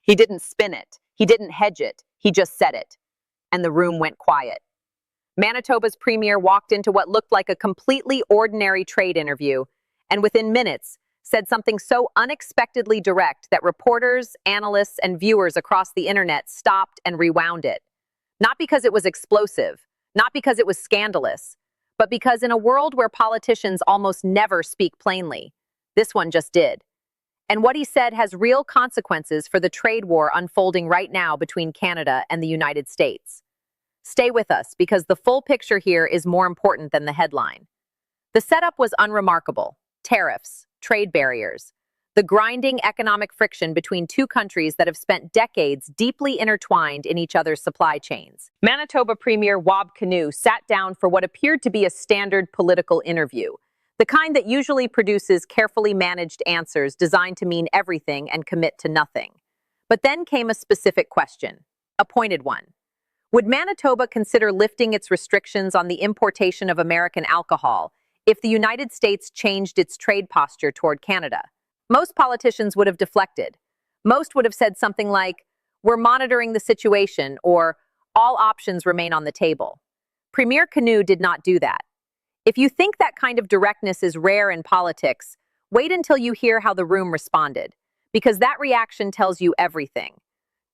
He didn't spin it. He didn't hedge it. He just said it. And the room went quiet. Manitoba's premier walked into what looked like a completely ordinary trade interview, and within minutes said something so unexpectedly direct that reporters, analysts, and viewers across the internet stopped and rewound it. Not because it was explosive, not because it was scandalous, but because in a world where politicians almost never speak plainly, this one just did. And what he said has real consequences for the trade war unfolding right now between Canada and the United States. Stay with us because the full picture here is more important than the headline. The setup was unremarkable. Tariffs, trade barriers, the grinding economic friction between two countries that have spent decades deeply intertwined in each other's supply chains. Manitoba Premier Wab Kinew sat down for what appeared to be a standard political interview, the kind that usually produces carefully managed answers designed to mean everything and commit to nothing. But then came a specific question, a pointed one. Would Manitoba consider lifting its restrictions on the importation of American alcohol if the United States changed its trade posture toward Canada? Most politicians would have deflected. Most would have said something like, "We're monitoring the situation," or "All options remain on the table." Premier Kinew did not do that. If you think that kind of directness is rare in politics, wait until you hear how the room responded, because that reaction tells you everything.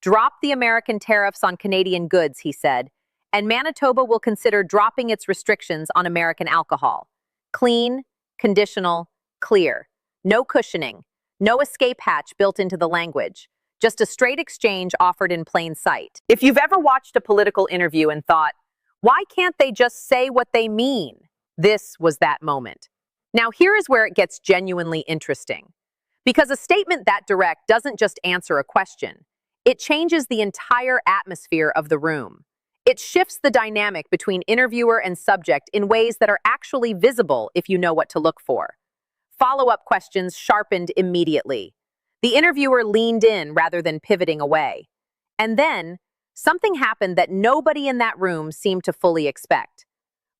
Drop the American tariffs on Canadian goods, he said, and Manitoba will consider dropping its restrictions on American alcohol. Clean, conditional, clear. No cushioning, no escape hatch built into the language. Just a straight exchange offered in plain sight. If you've ever watched a political interview and thought, why can't they just say what they mean? This was that moment. Now here is where it gets genuinely interesting. Because a statement that direct doesn't just answer a question. It changes the entire atmosphere of the room. It shifts the dynamic between interviewer and subject in ways that are actually visible if you know what to look for. Follow-up questions sharpened immediately. The interviewer leaned in rather than pivoting away. And then, something happened that nobody in that room seemed to fully expect.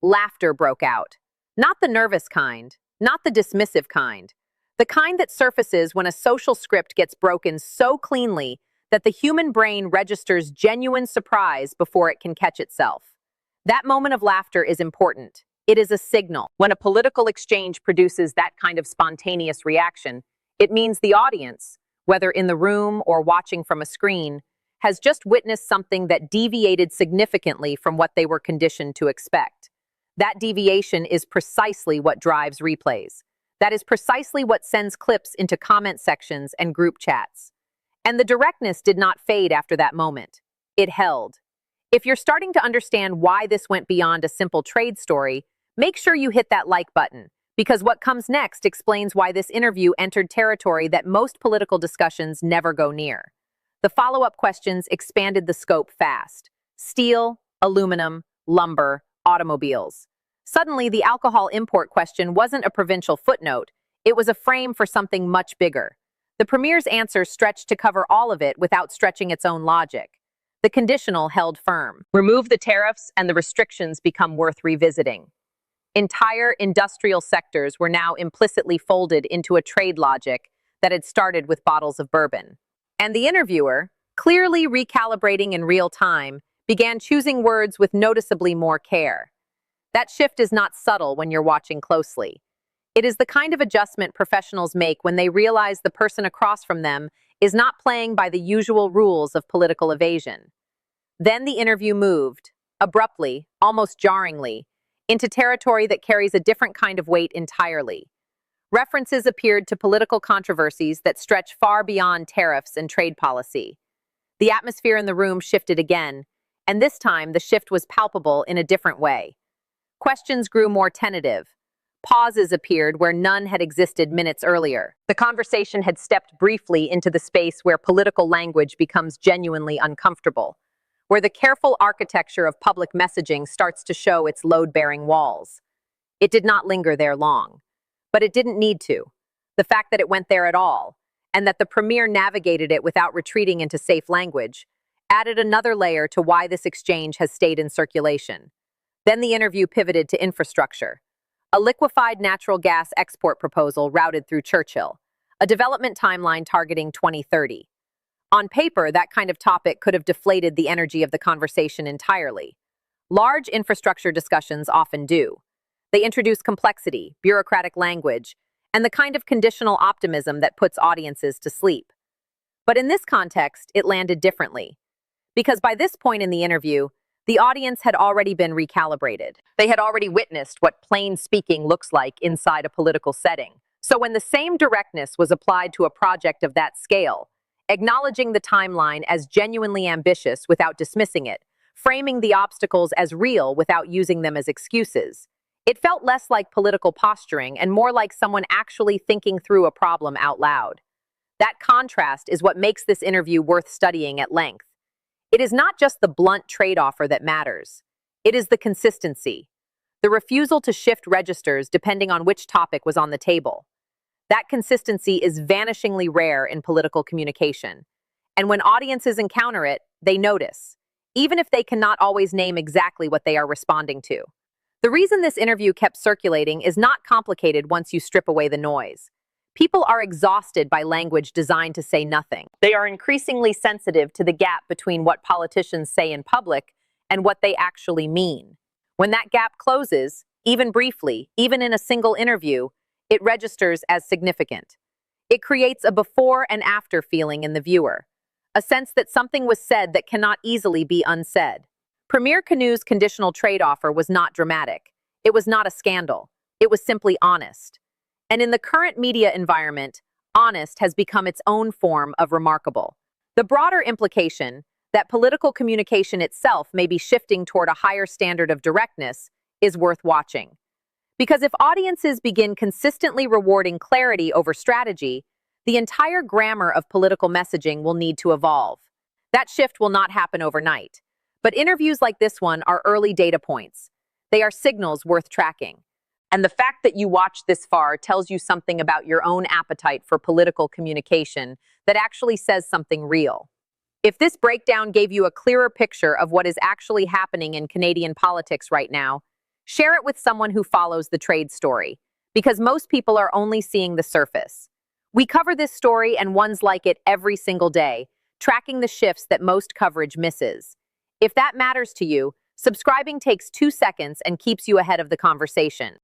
Laughter broke out. Not the nervous kind, not the dismissive kind. The kind that surfaces when a social script gets broken so cleanly that the human brain registers genuine surprise before it can catch itself. That moment of laughter is important. It is a signal. When a political exchange produces that kind of spontaneous reaction, it means the audience, whether in the room or watching from a screen, has just witnessed something that deviated significantly from what they were conditioned to expect. That deviation is precisely what drives replays. That is precisely what sends clips into comment sections and group chats. And the directness did not fade after that moment. It held. If you're starting to understand why this went beyond a simple trade story, make sure you hit that like button, because what comes next explains why this interview entered territory that most political discussions never go near. The follow-up questions expanded the scope fast. Steel, aluminum, lumber, automobiles. Suddenly, the alcohol import question wasn't a provincial footnote. It was a frame for something much bigger. The Premier's answer stretched to cover all of it without stretching its own logic. The conditional held firm. Remove the tariffs and the restrictions become worth revisiting. Entire industrial sectors were now implicitly folded into a trade logic that had started with bottles of bourbon. And the interviewer, clearly recalibrating in real time, began choosing words with noticeably more care. That shift is not subtle when you're watching closely. It is the kind of adjustment professionals make when they realize the person across from them is not playing by the usual rules of political evasion. Then the interview moved, abruptly, almost jarringly, into territory that carries a different kind of weight entirely. References appeared to political controversies that stretch far beyond tariffs and trade policy. The atmosphere in the room shifted again, and this time the shift was palpable in a different way. Questions grew more tentative. Pauses appeared where none had existed minutes earlier. The conversation had stepped briefly into the space where political language becomes genuinely uncomfortable, where the careful architecture of public messaging starts to show its load-bearing walls. It did not linger there long, but it didn't need to. The fact that it went there at all, and that the Premier navigated it without retreating into safe language, added another layer to why this exchange has stayed in circulation. Then the interview pivoted to infrastructure. A liquefied natural gas export proposal routed through Churchill, a development timeline targeting 2030. On paper, that kind of topic could have deflated the energy of the conversation entirely. Large infrastructure discussions often do. They introduce complexity, bureaucratic language, and the kind of conditional optimism that puts audiences to sleep. But in this context, it landed differently. Because by this point in the interview, the audience had already been recalibrated. They had already witnessed what plain speaking looks like inside a political setting. So when the same directness was applied to a project of that scale, acknowledging the timeline as genuinely ambitious without dismissing it, framing the obstacles as real without using them as excuses, it felt less like political posturing and more like someone actually thinking through a problem out loud. That contrast is what makes this interview worth studying at length. It is not just the blunt trade offer that matters. It is the consistency, the refusal to shift registers depending on which topic was on the table. That consistency is vanishingly rare in political communication. And when audiences encounter it, they notice, even if they cannot always name exactly what they are responding to. The reason this interview kept circulating is not complicated once you strip away the noise. People are exhausted by language designed to say nothing. They are increasingly sensitive to the gap between what politicians say in public and what they actually mean. When that gap closes, even briefly, even in a single interview, it registers as significant. It creates a before and after feeling in the viewer, a sense that something was said that cannot easily be unsaid. Premier Kinew's conditional trade offer was not dramatic. It was not a scandal. It was simply honest. And in the current media environment, honest has become its own form of remarkable. The broader implication that political communication itself may be shifting toward a higher standard of directness is worth watching. Because if audiences begin consistently rewarding clarity over strategy, the entire grammar of political messaging will need to evolve. That shift will not happen overnight. But interviews like this one are early data points. They are signals worth tracking. And the fact that you watched this far tells you something about your own appetite for political communication that actually says something real. If this breakdown gave you a clearer picture of what is actually happening in Canadian politics right now, share it with someone who follows the trade story, because most people are only seeing the surface. We cover this story and ones like it every single day, tracking the shifts that most coverage misses. If that matters to you, subscribing takes 2 seconds and keeps you ahead of the conversation.